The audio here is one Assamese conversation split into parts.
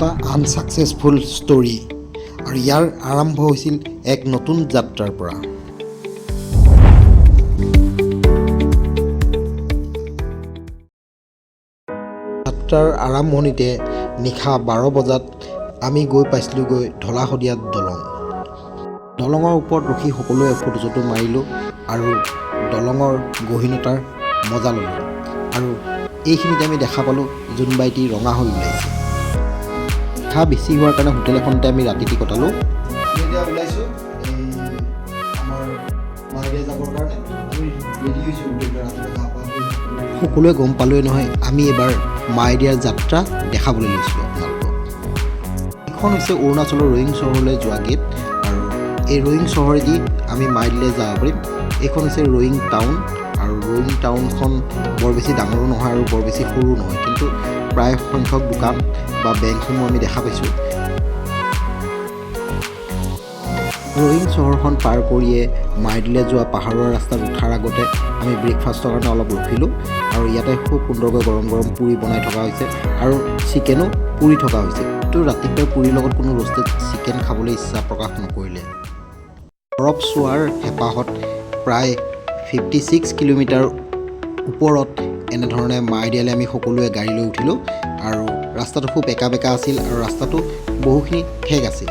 এটা আনচাকচেছফুল ষ্টৰী আৰু ইয়াৰ আৰম্ভ হৈছিল এক নতুন যাত্ৰাৰ পৰা। যাত্ৰাৰ আৰম্ভণিতে নিশা 12 বজাত আমি গৈ পাইছিলোঁগৈ ঢলা-শদিয়া দলং। দলঙৰ ওপৰত ৰখি সকলোৱে ফটো মাৰিলোঁ আৰু দলঙৰ গহীনতাৰ মজা ল'লোঁ। আৰু এইখিনিতে আমি দেখা পালোঁ জোনবাইটি ৰঙা হৈ ওলাইছে। ঘাঁ বেছি হোৱাৰ কাৰণে হোটেল এখনতে আমি ৰাতিটি কটালোঁ। এতিয়া ওলাইছোঁ আমাৰ মাইৰে যাবৰ কাৰণে আমি ৰেডি হৈছোঁ। সকলোৱে গম পালোৱে নহয় আমি এবাৰ মাইদিয়াৰ যাত্ৰা দেখাবলৈ লৈছিলোঁ আপোনালোকক। এইখন হৈছে অৰুণাচলৰ ৰয়িং চহৰলৈ যোৱা গেট আৰু এই ৰয়িং চহৰেদি আমি মাইদিয়ালৈ যাব পাৰিম। এইখন হৈছে ৰয়িং টাউন আৰু ৰয়িং টাউনখন বৰ বেছি ডাঙৰো নহয় আৰু বৰ বেছি সৰু নহয়, কিন্তু প্ৰায় সংখ্যক দোকান বা বেংকসমূহ আমি দেখা পাইছোঁ। ৰয়িং চহৰখন পাৰ কৰিয়ে মাইদিয়ালৈ যোৱা পাহাৰৰ ৰাস্তাত উঠাৰ আগতে আমি ব্ৰেকফাষ্টৰ কাৰণে অলপ ৰখিলোঁ আৰু ইয়াতে খুব সুন্দৰকৈ গৰম গৰম পুৰি বনাই থকা হৈছে আৰু চিকেনো পুৰি থকা হৈছে। কিন্তু ৰাতিপুৱাই পুৰিৰ লগত কোনো ৰোষ্টেড চিকেন খাবলৈ ইচ্ছা প্ৰকাশ নকৰিলে। বৰফ চোৱাৰ হেঁপাহত প্ৰায় 56 কিলোমিটাৰ ওপৰত এনেধৰণে মাইদিয়ালৈ আমি সকলোৱে গাড়ী লৈ উঠিলোঁ আৰু ৰাস্তাটো খুব একা বেকা আছিল আৰু ৰাস্তাটো বহুখিনি ঠেক আছিল।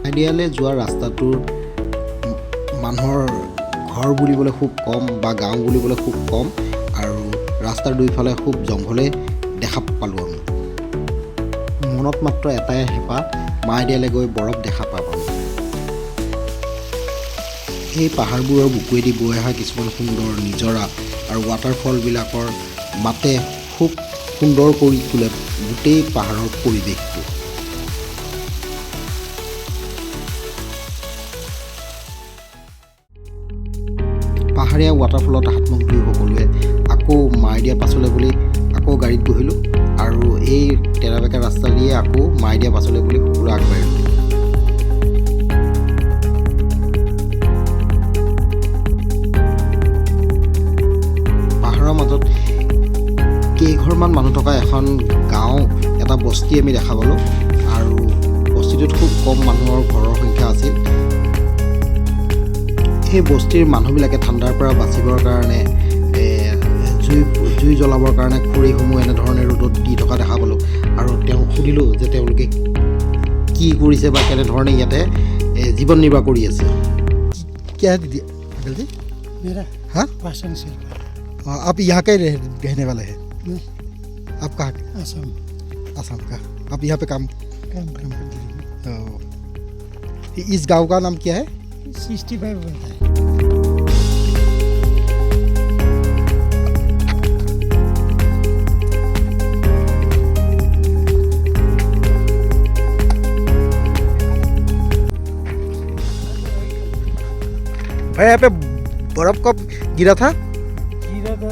মাইদিয়ালৈ যোৱা ৰাস্তাটোৰ মানুহৰ ঘৰ বুলিবলৈ খুব কম বা গাঁও বুলিবলৈ খুব কম আৰু ৰাস্তাৰ দুইফালে খুব জংঘলে দেখা পালোঁ আমি। মনত মাত্ৰ এটাই হেঁপাহ, মাইদিয়ালৈ গৈ বৰফ দেখা পাম। এই পাহাৰবোৰৰ বুকুৱেদি বৈ অহা কিছুমান সুন্দৰ নিজৰা আৰু ৱাটাৰফলবিলাকৰ মাতে খুব সুন্দৰ কৰি তোলে গোটেই পাহাৰৰ পৰিৱেশটো। পাহাৰীয়া ৱাটাৰফলত হাত মুখ ধুই সকলোৱে আকৌ মাইদিয়া পাছলৈ বুলি আকৌ গাড়ীত বহিলোঁ আৰু এই তেৰাবেকা ৰাস্তা দিয়ে আকৌ মাইদিয়া পাছলৈ বুলি সকলোৱে আগবাঢ়িলোঁ। পাহাৰৰ মাজত কেইঘৰমান মানুহ থকা এখন গাঁও, এটা বস্তি আমি দেখা পালোঁ আৰু বস্তিটোত খুব কম মানুহৰ ঘৰৰ সংখ্যা আছিল। সেই বস্তিৰ মানুহবিলাকে ঠাণ্ডাৰ পৰা বাচিবৰ কাৰণে জুই জ্বলাবৰ কাৰণে খৰিসমূহ এনেধৰণে ৰ'দত দি থকা দেখা পালোঁ আৰু তেওঁক সুধিলোঁ যে তেওঁলোকে কি কৰিছে বা কেনেধৰণে ইয়াতে জীৱন নিৰ্বাহ কৰি আছে। क्या दीदी अंकल जी? मेरा हाँ पासन से आप यहाँ के रहने वाले हैं? आप कहाँ के? असम आसाम का। आप यहाँ पे काम काम करते इस गांव का नाम क्या है? 65 बनता है। भाई यहाँ पे बर्फ कब गिरा था? गिरा था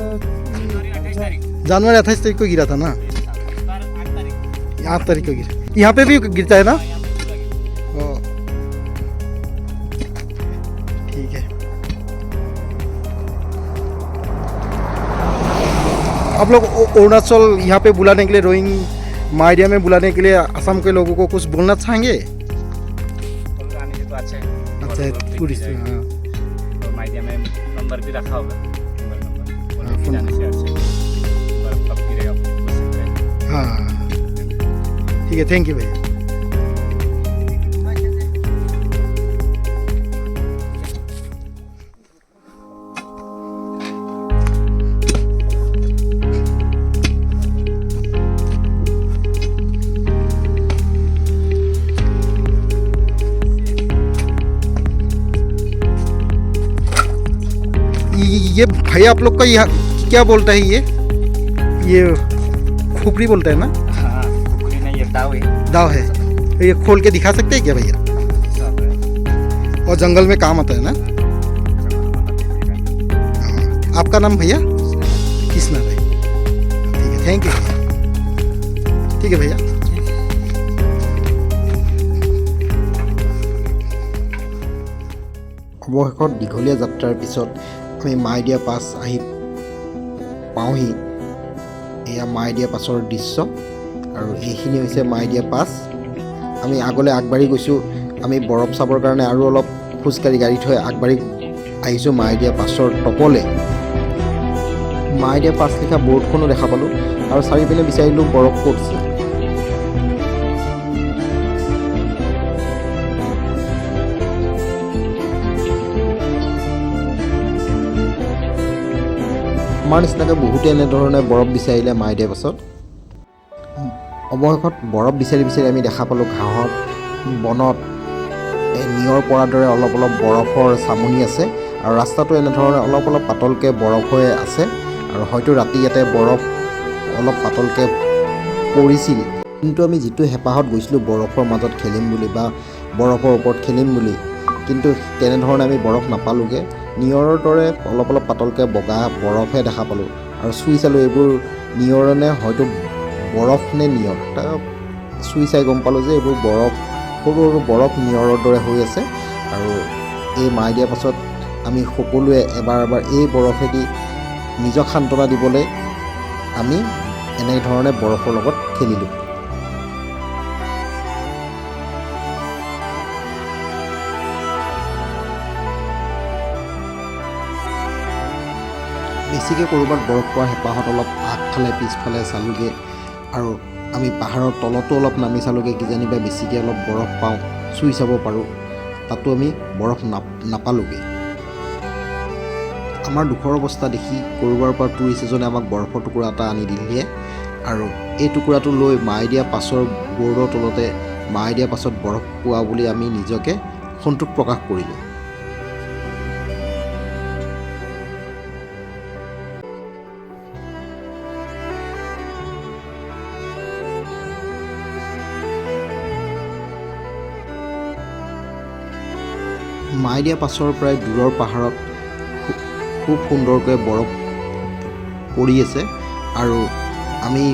जनवरी 28 तारीख को गिरा था ना? 8 तारीख को गिरा। यहाँ पे भी गिरता है ना? ठीक है। आप लोग अरुणाचल यहाँ पे बुलाने के लिए, रोइंग माइडिया में बुलाने के लिए असम के लोगों को कुछ बोलना चाहेंगे? अच्छा टूरिस्ट, हाँ माइडिया में नंबर भी रखा होगा, नंबर हाँ, भी जाने से अच्छे बर्फ कब गिरेगा बोल सकते हैं। हाँ ठीक है, थैंक यू भैया। ये भैया आप लोग का यहाँ क्या बोलता है? ये खुपरी बोलता है ना? हाँ, खुपरी नहीं, ये दाव है। दाव है। ये खोल के दिखा सकते हैं क्या भैया? और जंगल में काम आता है ना? आपका नाम भैया? कृष्णा भाई। ठीक है, थैंक यू। ठीक है भैया। অৱশেষত দীঘলীয়া যাত্ৰাৰ পিছত আমি মাইদিয়া পাছ আহি পাওঁহি। এয়া মাইদিয়া পাছৰ দৃশ্য আৰু এইখিনি হৈছে মাইডিয়া পাছ। আমি আগলৈ আগবাঢ়ি গৈছোঁ। আমি বৰফ চাবৰ কাৰণে আৰু অলপ খোজকাঢ়ি গাড়ী থৈ আগবাঢ়ি আহিছোঁ মাইডিয়া পাছৰ টপলৈ। মাইডিয়া পাছ লিখা বৰ্ডখনো দেখা পালোঁ আৰু চাৰিপিনে বিচাৰিলোঁ বৰফ ক'ত আছে। আমাৰ নিচিনাকৈ বহুতে এনেধৰণে বৰফ বিচাৰিলে মাইডিয়া পাছত। অৱশেষত বৰফ বিচাৰি বিচাৰি আমি দেখা পালোঁ ঘাঁহত বনত নিয়ৰ পৰাৰ দৰে অলপ অলপ বৰফৰ চামনি আছে আৰু ৰাস্তাটো এনেধৰণে অলপ অলপ পাতলকৈ বৰফ হৈ আছে আৰু হয়তো ৰাতি ইয়াতে বৰফ অলপ পাতলকৈ পৰিছিল। কিন্তু আমি যিটো হেঁপাহত গৈছিলোঁ বৰফৰ মাজত খেলিম বুলি বা বৰফৰ ওপৰত খেলিম বুলি, কিন্তু তেনেধৰণে আমি বৰফ নাপালোঁগৈ। নিয়ৰৰ দৰে অলপ অলপ পাতলকৈ বগা বৰফহে দেখা পালোঁ আৰু চুই চালোঁ এইবোৰ নিয়ৰ নে হয়তো বৰফ নে নিয়ৰ। চুই চাই গম পালোঁ যে এইবোৰ বৰফ, সৰু সৰু বৰফ নিয়ৰৰ দৰে হৈ আছে। আৰু এই মাইডিয়া পাছত আমি সকলোৱে এবাৰ এবাৰ এই বৰফেদি নিজক সান্তনা দিবলৈ আমি এনেধৰণে বৰফৰ লগত খেলিলোঁ। বেছিকৈ ক'ৰবাত বৰফ পোৱাৰ হেঁপাহত অলপ আগফালে পিছফালে চালোঁগৈ আৰু আমি পাহাৰৰ তলতো অলপ নামি চালোঁগৈ, কিজানিবা বেছিকৈ অলপ বৰফ পাওঁ, চুই চাব পাৰোঁ। তাতো আমি বৰফ নাপালোঁগৈ। আমাৰ দুখৰ অৱস্থা দেখি ক'ৰবাৰ পৰা টুৰিষ্ট এজনে আমাক বৰফৰ টুকুৰা এটা আনি দিলে আৰু এই টুকুৰাটো লৈ মাইডিয়া পাছৰ বৰ্ডৰ তলতে মাইডিয়া পাছত বৰফ পোৱা বুলি আমি নিজকে সন্তোষ প্ৰকাশ কৰিলোঁ। মাইডিয়া পাছৰ পৰাই দূৰৰ পাহাৰত খুব সুন্দৰকৈ বৰফ পৰি আছে আৰু আমি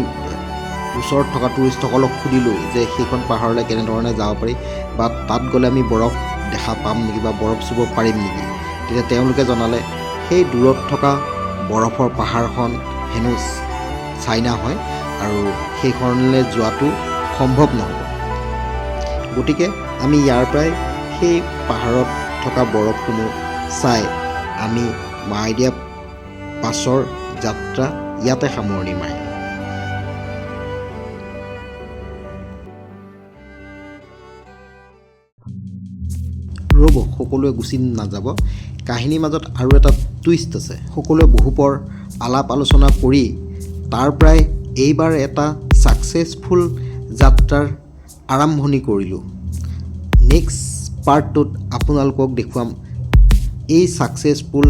ওচৰত থকা টুৰিষ্টসকলক সুধিলোঁ যে সেইখন পাহাৰলৈ কেনেধৰণে যাব পাৰি বা তাত গ'লে আমি বৰফ দেখা পাম নেকি বা বৰফ চুব পাৰিম নেকি। তেতিয়া তেওঁলোকে জনালে সেই দূৰত থকা বৰফৰ পাহাৰখন হেনো চাইনা হয় আৰু সেইখনলৈ যোৱাটো সম্ভৱ নহ'ব। গতিকে আমি ইয়াৰ পৰাই সেই পাহাৰত থকা বৰফসমূহ চাই আমি মাইডিয়া পাছৰ যাত্ৰা ইয়াতে সামৰণি মাৰিলোঁ। ৰ'ব, সকলোৱে গুচি নাযাব, কাহিনীৰ মাজত আৰু এটা টুইষ্ট আছে। সকলোৱে বহুপৰ আলাপ আলোচনা কৰি তাৰ পৰাই এইবাৰ এটা ছাকচেছফুল যাত্ৰাৰ আৰম্ভণি কৰিলোঁ। নেক্সট পাৰ্টটোত আপোনালোকক দেখুৱাম এই ছাকচেছফুল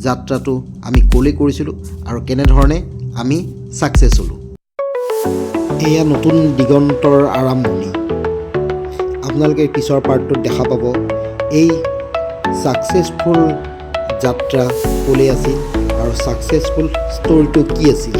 যাত্ৰাটো আমি ক'লৈ কৰিছিলোঁ আৰু কেনেধৰণে আমি ছাকচেছ হ'লোঁ। এয়া নতুন দিগন্তৰ আৰম্ভণি। আপোনালোকে পিছৰ পাৰ্টটোত দেখা পাব এই ছাকচেছফুল যাত্ৰা ক'লৈ আছিল আৰু ছাকচেছফুল ষ্টৰিটো কি আছিল।